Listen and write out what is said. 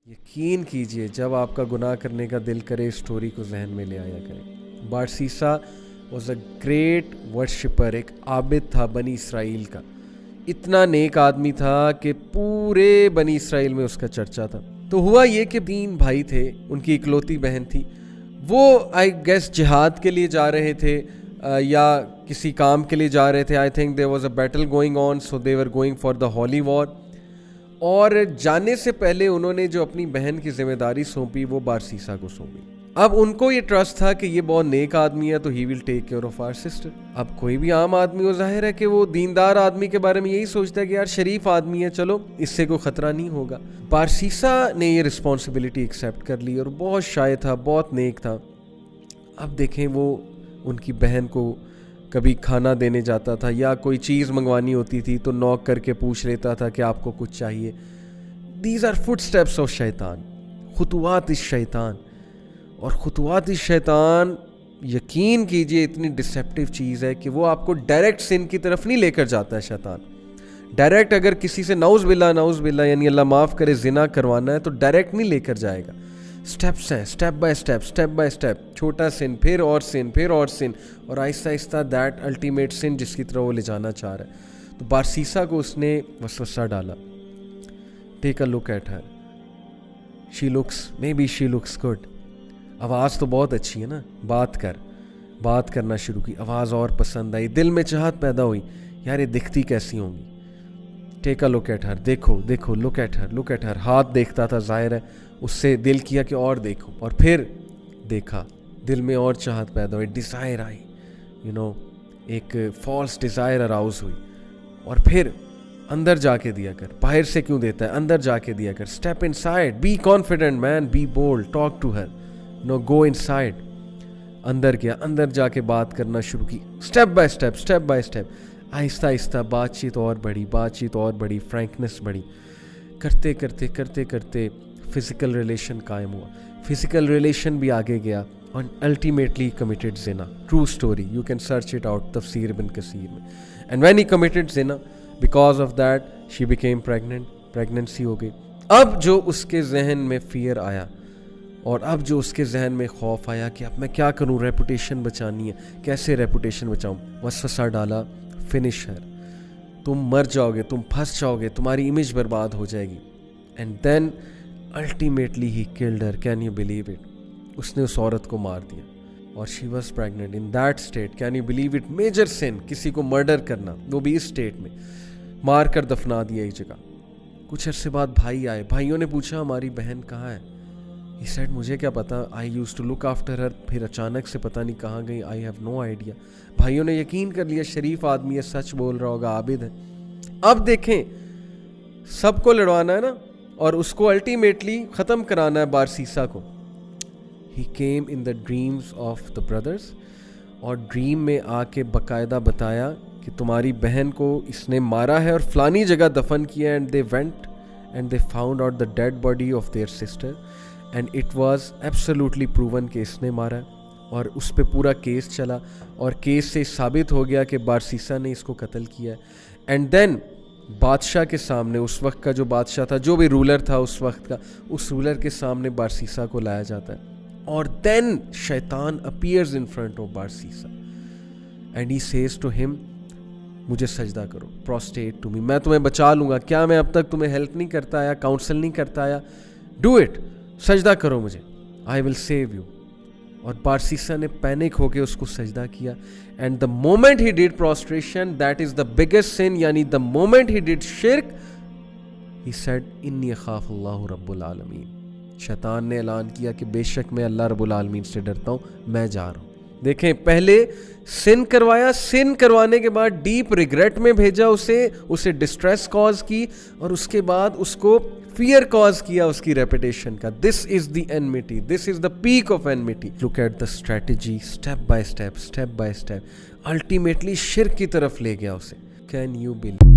यकीन कीजिए जब आपका गुनाह करने का दिल करे इस स्टोरी को जहन में ले आया करें। बारसीसा वॉज अ ग्रेट वर्शिपर, एक आबिद था बनी इसराइल का। इतना नेक आदमी था कि पूरे बनी इसराइल में उसका चर्चा था। तो हुआ ये कि 3 भाई थे, उनकी इकलौती बहन थी। वो आई गेस जिहाद के लिए जा रहे थे या किसी काम के लिए जा रहे थे। I think there was a battle going on, so they were going for the holy war. और जाने से पहले उन्होंने जो अपनी बहन की जिम्मेदारी सौंपी वो बारसीसा को सौंपी। अब उनको ये ट्रस्ट था कि ये बहुत नेक आदमी है तो he will take care of our sister. अब कोई भी आम आदमी हो, जाहिर है कि वो दीनदार आदमी के बारे में यही सोचता है कि यार शरीफ आदमी है, चलो इससे कोई खतरा नहीं होगा। बारसीसा ने ये रिस्पॉन्सिबिलिटी एक्सेप्ट कर ली और बहुत शाय था, बहुत नेक था। अब देखें, वो उनकी बहन को कभी खाना देने जाता था या कोई चीज़ मंगवानी होती थी तो नॉक करके पूछ लेता था कि आपको कुछ चाहिए। These are foot steps of Shaitan, खुतुवात इस शैतान। और खुतुवात इस शैतान, यकीन कीजिए, इतनी डिसेप्टिव चीज़ है कि वो आपको डायरेक्ट सिन की तरफ नहीं लेकर जाता है। शैतान डायरेक्ट अगर किसी से नाउज़ बिल्ला यानी अल्लाह माफ़ करे जिना करवाना है तो डायरेक्ट नहीं लेकर जाएगा। स्टेप्स हैं, स्टेप बाय स्टेप, छोटा सिन, फिर और सिन, फिर और सिन, और आहिस्ता आहिस्ता दैट अल्टीमेट सिन जिसकी तरफ वो ले जाना चाह रहा है। तो बारसीसा को उसने वसवसा डाला। Take a look at her, she looks good. आवाज़ तो बहुत अच्छी है ना, बात करना शुरू की। आवाज़ और पसंद आई, दिल में चाहत पैदा हुई, यार ये दिखती कैसी होंगी। Take a look at her, देखो, लुक एट हर। हाथ देखता था, जाहिर है उससे दिल किया कि और देखो, और फिर देखा, दिल में और चाहत पैदा हुई, डिज़ायर आई, एक फॉल्स डिज़ायर अराउज हुई। और फिर अंदर जाके दिया कर, बाहर से क्यों देता है, अंदर जाके दिया कर। Step inside, be confident man, be bold, talk to her, go inside. अंदर गया, अंदर जाके बात करना शुरू की, step by step. Aahista Aahista बातचीत और बढ़ी, फ्रैंकनेस बढ़ी। करते करते फिजिकल रिलेशन कायम हुआ। फिजिकल रिलेशन भी आगे गया और ultimately committed Jinnah. True story, you can search it out तफसीर इब्न कसीर में। And when he committed Jinnah, because of that she became pregnant, pregnancy हो गई। अब जो उसके जहन में फियर आया और अब जो उसके जहन में खौफ आया कि अब मैं क्या करूं, रेपुटेशन बचानी है, कैसे रेपुटेशन बचाऊं। वसवसा डाला, फिनिश हर, तुम मर जाओगे, तुम फंस जाओगे, तुम्हारी इमेज बर्बाद हो जाएगी। And then ultimately he killed her, can you believe it. उसने उस औरत को मार दिया और she was pregnant in that state. Can you believe it, major sin, किसी को मर्डर करना, वो भी इस स्टेट में। मार कर दफना दिया एक जगह। कुछ अरसे बाद भाई आए, भाइयों ने पूछा हमारी बहन कहाँ है। ही सेड मुझे क्या पता, I used to look after her. फिर अचानक से पता नहीं कहाँ गई, आई हैव नो आइडिया। भाइयों ने यकीन कर लिया शरीफ आदमी है, सच बोल रहा होगा, आबिद है। अब देखें, सबको लड़वाना है ना, और उसको अल्टीमेटली ख़त्म कराना है बारसीसा को। He came in the dreams of the brothers, और ड्रीम में आके बाकायदा बताया कि तुम्हारी बहन को इसने मारा है और फलानी जगह दफन किया। And they went and they found out the dead body of their sister and it was absolutely proven कि इसने मारा है। और उस पर पूरा केस चला और केस से साबित हो गया कि बारसीसा ने इसको कत्ल किया है। एंड देन बादशाह के सामने, उस वक्त का जो बादशाह था, जो भी रूलर था उस वक्त का, उस रूलर के सामने बारसीसा को लाया जाता है। और देन शैतान appears in front of Barsisa and he says to him, मुझे सजदा करो, प्रोस्टेट टू मी, मैं तुम्हें बचा लूँगा। क्या मैं अब तक तुम्हें हेल्प नहीं करता आया, काउंसिल नहीं करता आया? डू इट, सजदा करो मुझे, आई विल सेव यू। और बारसीसा ने पैनिक होकर उसको सजदा किया। And the moment he did prostration, that is the biggest sin, यानी द मोमेंट ही डिड शिर्क, ही सेड इन्नी अखाफुल्लाह रब्बुल आलमीन। शैतान ने ऐलान किया कि बेशक मैं अल्लाह रब्बुल आलमीन से डरता हूँ, मैं जा रहा हूँ। देखें, पहले सिन करवाया, सिन करवाने के बाद डीप रिग्रेट में भेजा उसे डिस्ट्रेस कॉज की, और उसके बाद उसको फियर कॉज किया उसकी रेपुटेशन का। This is the enmity, this is the peak of enmity. Look at the strategy, step by step, ultimately शिर्क की तरफ ले गया उसे। Can you believe?